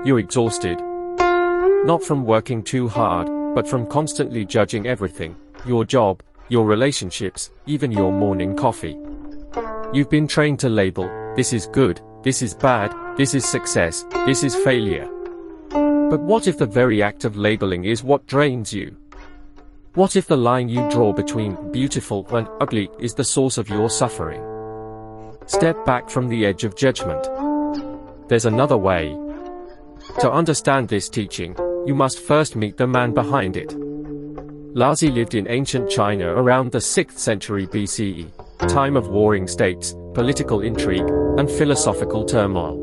you're exhausted. Not from working too hard, but from constantly judging everything, your job, your relationships, even your morning coffee. You've been trained to label, this is good, this is bad, this is success, this is failure. But what if the very act of labeling is what drains you? What if the line you draw between beautiful and ugly is the source of your suffering? Step back from the edge of judgment. There's another way. To understand this teaching, you must first meet the man behind it. Laozi lived in ancient China around the 6th century BCE, a time of warring states, political intrigue, and philosophical turmoil.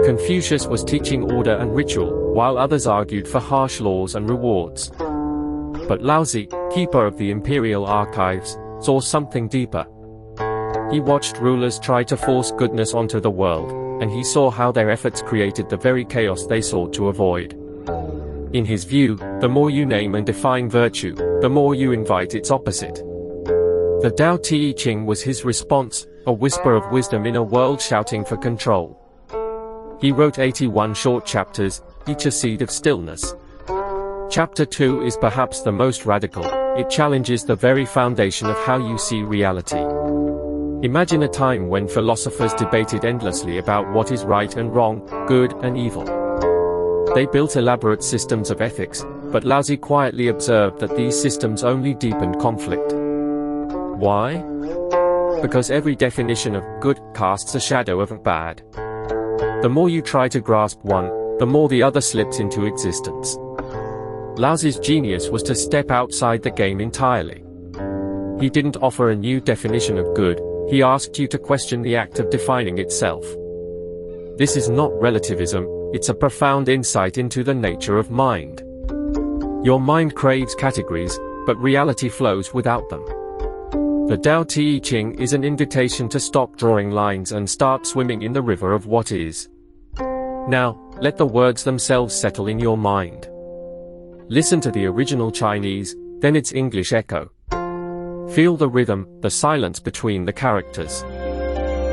Confucius was teaching order and ritual, while others argued for harsh laws and rewards. But Laozi, keeper of the imperial archives, saw something deeper. He watched rulers try to force goodness onto the world, and he saw how their efforts created the very chaos they sought to avoid. In his view, the more you name and define virtue, the more you invite its opposite. The Tao Te Ching was his response, a whisper of wisdom in a world shouting for control. He wrote 81 short chapters, each a seed of stillness. Chapter 2 is perhaps the most radical. It challenges the very foundation of how you see reality. Imagine a time when philosophers debated endlessly about what is right and wrong, good and evil. They built elaborate systems of ethics, but Laozi quietly observed that these systems only deepened conflict. Why? Because every definition of good casts a shadow of bad. The more you try to grasp one, the more the other slips into existence. Laozi's genius was to step outside the game entirely. He didn't offer a new definition of good, he asked you to question the act of defining itself. This is not relativism, it's a profound insight into the nature of mind. Your mind craves categories, but reality flows without them. The Tao Te Ching is an invitation to stop drawing lines and start swimming in the river of what is. Now, let the words themselves settle in your mind. Listen to the original Chinese, then its English echo. Feel the rhythm, the silence between the characters.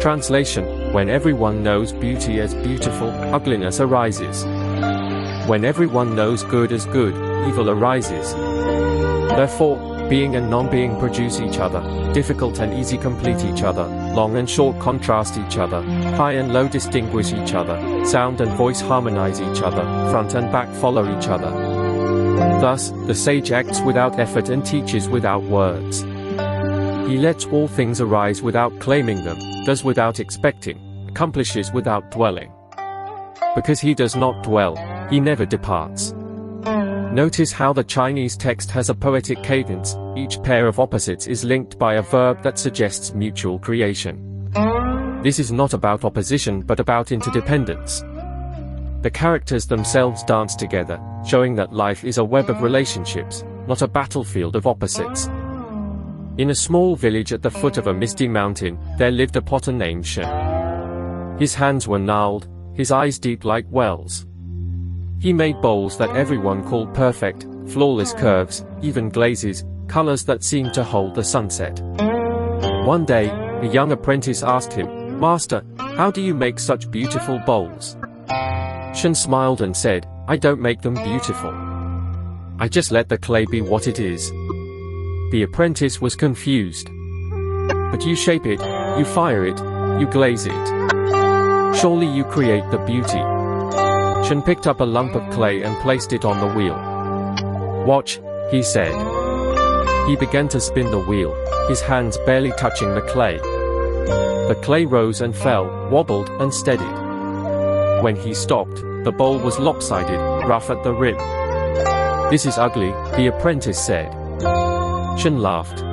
Translation: when everyone knows beauty as beautiful, ugliness arises. When everyone knows good as good, evil arises. Therefore, being and non-being produce each other, difficult and easy complete each other, long and short contrast each other, high and low distinguish each other, sound and voice harmonize each other, front and back follow each other. Thus, the sage acts without effort and teaches without words. He lets all things arise without claiming them, does without expecting, accomplishes without dwelling. Because he does not dwell, he never departs. Notice how the Chinese text has a poetic cadence, each pair of opposites is linked by a verb that suggests mutual creation. This is not about opposition but about interdependence. The characters themselves dance together, showing that life is a web of relationships, not a battlefield of opposites. In a small village at the foot of a misty mountain, there lived a potter named Shen. His hands were gnarled, his eyes deep like wells. He made bowls that everyone called perfect, flawless curves, even glazes, colors that seemed to hold the sunset. One day, a young apprentice asked him, "Master, how do you make such beautiful bowls?" Shen smiled and said, "I don't make them beautiful. I just let the clay be what it is." The apprentice was confused. "But you shape it, you fire it, you glaze it. Surely you create the beauty." Shen picked up a lump of clay and placed it on the wheel. "Watch," he said. He began to spin the wheel, his hands barely touching the clay. The clay rose and fell, wobbled and steadied. When he stopped, the bowl was lopsided, rough at the rim. "This is ugly," the apprentice said. Shen laughed.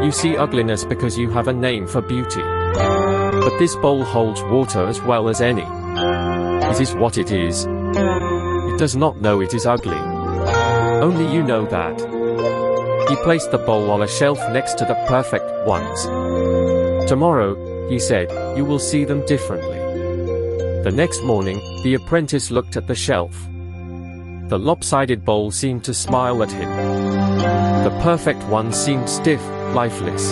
"You see ugliness because you have a name for beauty. But this bowl holds water as well as any. It is what it is. It does not know it is ugly. Only you know that." He placed the bowl on a shelf next to the perfect ones. "Tomorrow," he said, "you will see them differently." The next morning, the apprentice looked at the shelf. The lopsided bowl seemed to smile at him. The perfect one seemed stiff, lifeless.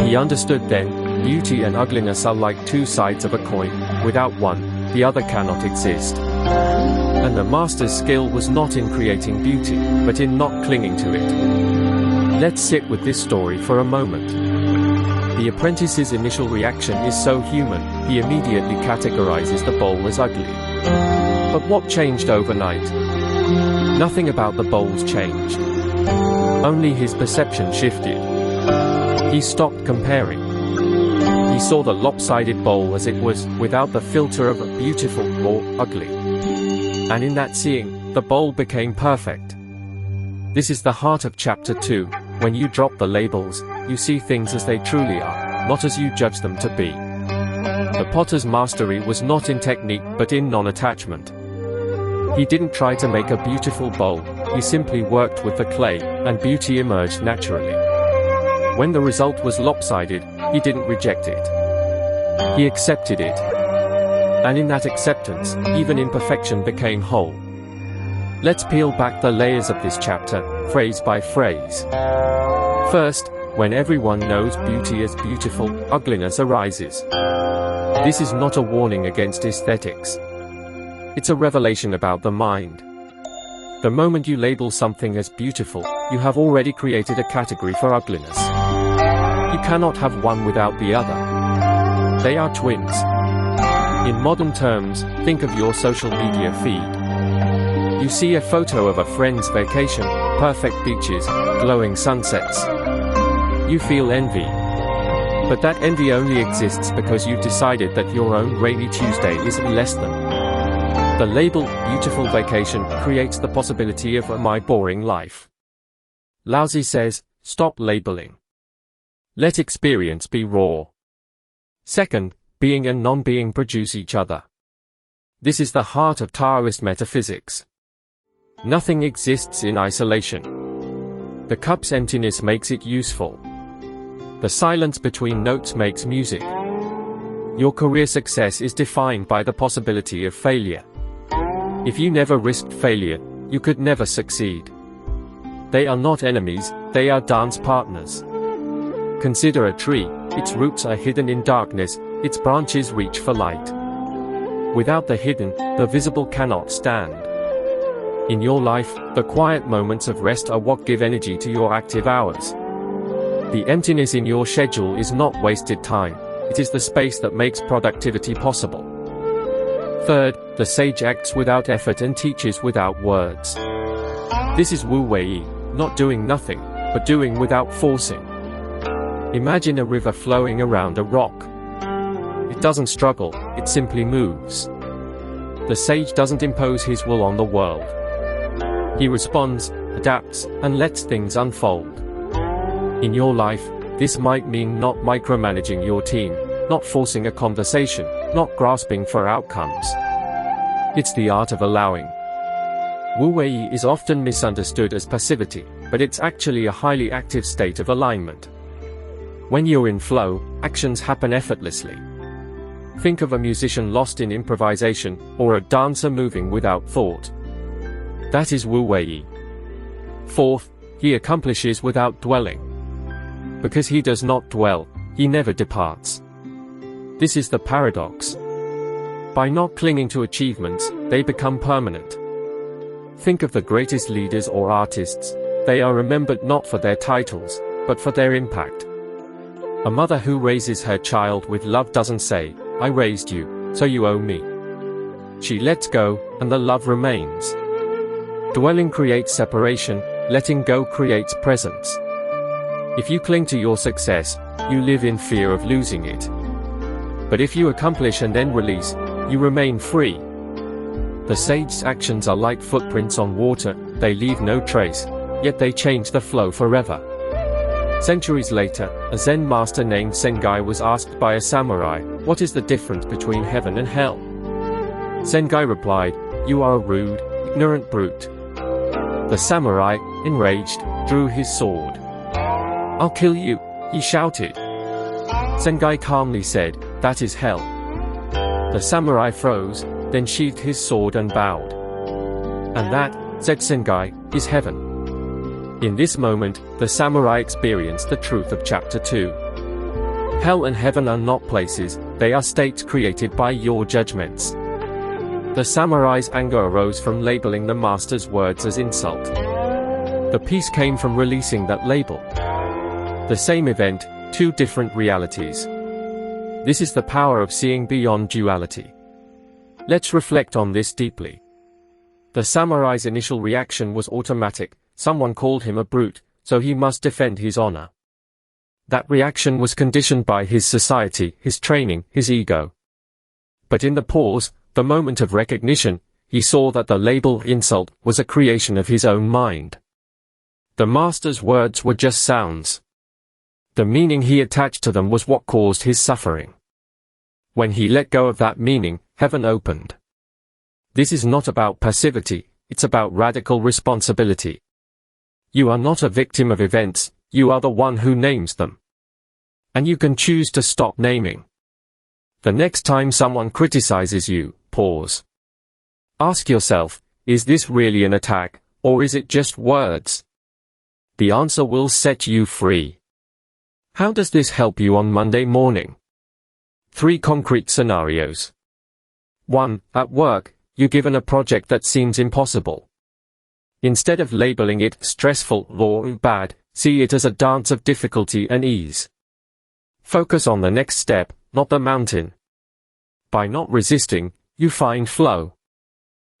He understood then, beauty and ugliness are like two sides of a coin, without one, the other cannot exist. And the master's skill was not in creating beauty, but in not clinging to it. Let's sit with this story for a moment. The apprentice's initial reaction is so human, he immediately categorizes the bowl as ugly. But what changed overnight? Nothing about the bowls changed. Only his perception shifted. He stopped comparing. He saw the lopsided bowl as it was, without the filter of a beautiful or ugly. And in that seeing, the bowl became perfect. This is the heart of Chapter 2. When you drop the labels, you see things as they truly are, not as you judge them to be. The potter's mastery was not in technique but in non-attachment. He didn't try to make a beautiful bowl, he simply worked with the clay, and beauty emerged naturally. When the result was lopsided, he didn't reject it. He accepted it. And in that acceptance, even imperfection became whole. Let's peel back the layers of this chapter, phrase by phrase. First, when everyone knows beauty is beautiful, ugliness arises. This is not a warning against aesthetics. It's a revelation about the mind. The moment you label something as beautiful, you have already created a category for ugliness. You cannot have one without the other. They are twins. In modern terms, think of your social media feed. You see a photo of a friend's vacation, perfect beaches, glowing sunsets. You feel envy. But that envy only exists because you decided that your own rainy Tuesday is less than. The label, beautiful vacation, creates the possibility of a my boring life. Laozi says, stop labeling. Let experience be raw. Second, being and non-being produce each other. This is the heart of Taoist metaphysics. Nothing exists in isolation. The cup's emptiness makes it useful. The silence between notes makes music. Your career success is defined by the possibility of failure. If you never risked failure, you could never succeed. They are not enemies, they are dance partners. Consider a tree, its roots are hidden in darkness, its branches reach for light. Without the hidden, the visible cannot stand. In your life, the quiet moments of rest are what give energy to your active hours. The emptiness in your schedule is not wasted time, it is the space that makes productivity possible. Third, the sage acts without effort and teaches without words. This is Wu Wei, not doing nothing, but doing without forcing. Imagine a river flowing around a rock. It doesn't struggle, it simply moves. The sage doesn't impose his will on the world. He responds, adapts, and lets things unfold. In your life, this might mean not micromanaging your team, not forcing a conversation, not grasping for outcomes. It's the art of allowing. Wu Wei is often misunderstood as passivity, but it's actually a highly active state of alignment. When you're in flow, actions happen effortlessly. Think of a musician lost in improvisation, or a dancer moving without thought. That is Wu Wei. Fourth, he accomplishes without dwelling. Because he does not dwell, he never departs. This is the paradox. By not clinging to achievements, they become permanent. Think of the greatest leaders or artists, they are remembered not for their titles, but for their impact. A mother who raises her child with love doesn't say, I raised you, so you owe me. She lets go, and the love remains. Dwelling creates separation, letting go creates presence. If you cling to your success, you live in fear of losing it. But if you accomplish and then release, you remain free. The sage's actions are like footprints on water, they leave no trace, yet they change the flow forever. Centuries later, a Zen master named Sengai was asked by a samurai, what is the difference between heaven and hell? Sengai replied, you are a rude, ignorant brute. The samurai, enraged, drew his sword. I'll kill you, he shouted. Sengai calmly said, that is hell. The samurai froze, then sheathed his sword and bowed. And that, said Sengai, is heaven. In this moment, the samurai experienced the truth of Chapter 2. Hell and heaven are not places, they are states created by your judgments. The samurai's anger arose from labeling the master's words as insult. The peace came from releasing that label. The same event, two different realities. This is the power of seeing beyond duality. Let's reflect on this deeply. The samurai's initial reaction was automatic. Someone called him a brute, so he must defend his honor. That reaction was conditioned by his society, his training, his ego. But in the pause, the moment of recognition, he saw that the label insult was a creation of his own mind. The master's words were just sounds. The meaning he attached to them was what caused his suffering. When he let go of that meaning, heaven opened. This is not about passivity, it's about radical responsibility. You are not a victim of events, you are the one who names them. And you can choose to stop naming. The next time someone criticizes you, pause. Ask yourself, is this really an attack, or is it just words? The answer will set you free. How does this help you on Monday morning? 3 concrete scenarios. 1. At work, you're given a project that seems impossible. Instead of labeling it stressful or bad, see it as a dance of difficulty and ease. Focus on the next step, not the mountain. By not resisting, you find flow.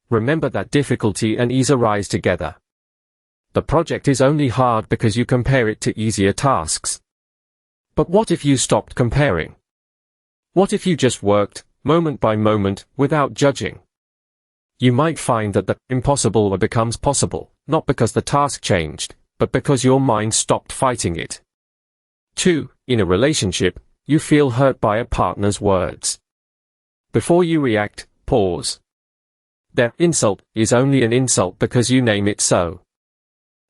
Remember that difficulty and ease arise together. The project is only hard because you compare it to easier tasks. But what if you stopped comparing? What if you just worked, moment by moment, without judging? You might find that the impossible becomes possible, not because the task changed, but because your mind stopped fighting it. 2. In a relationship, you feel hurt by a partner's words. Before you react, pause. Their insult is only an insult because you name it so.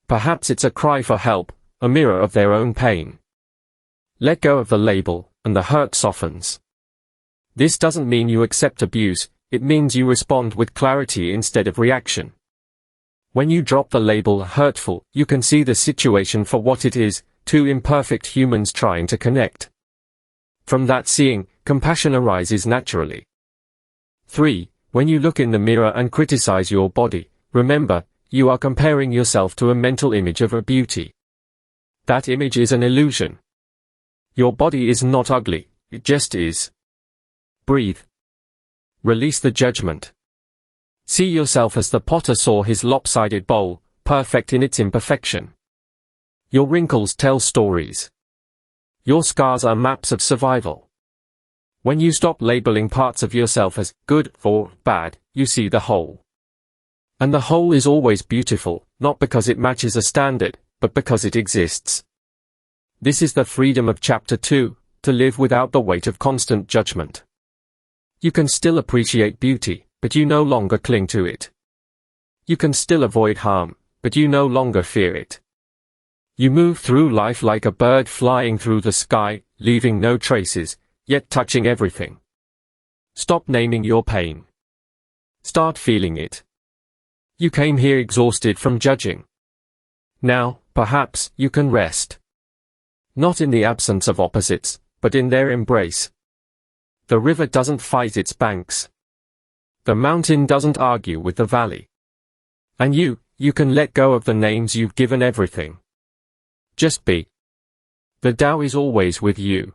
Perhaps it's a cry for help, a mirror of their own pain. Let go of the label, and the hurt softens. This doesn't mean you accept abuse, it means you respond with clarity instead of reaction. When you drop the label hurtful, you can see the situation for what it is, 2 imperfect humans trying to connect. From that seeing, compassion arises naturally. 3. When you look in the mirror and criticize your body, remember, you are comparing yourself to a mental image of a beauty. That image is an illusion. Your body is not ugly, it just is. Breathe. Release the judgment. See yourself as the potter saw his lopsided bowl, perfect in its imperfection. Your wrinkles tell stories. Your scars are maps of survival. When you stop labeling parts of yourself as good or bad, you see the whole. And the whole is always beautiful, not because it matches a standard, but because it exists. This is the freedom of Chapter 2, to live without the weight of constant judgment. You can still appreciate beauty, but you no longer cling to it. You can still avoid harm, but you no longer fear it. You move through life like a bird flying through the sky, leaving no traces, yet touching everything. Stop naming your pain. Start feeling it. You came here exhausted from judging. Now, perhaps, you can rest. Not in the absence of opposites, but in their embrace. The river doesn't fight its banks. The mountain doesn't argue with the valley. And you can let go of the names you've given everything. Just be. The Tao is always with you.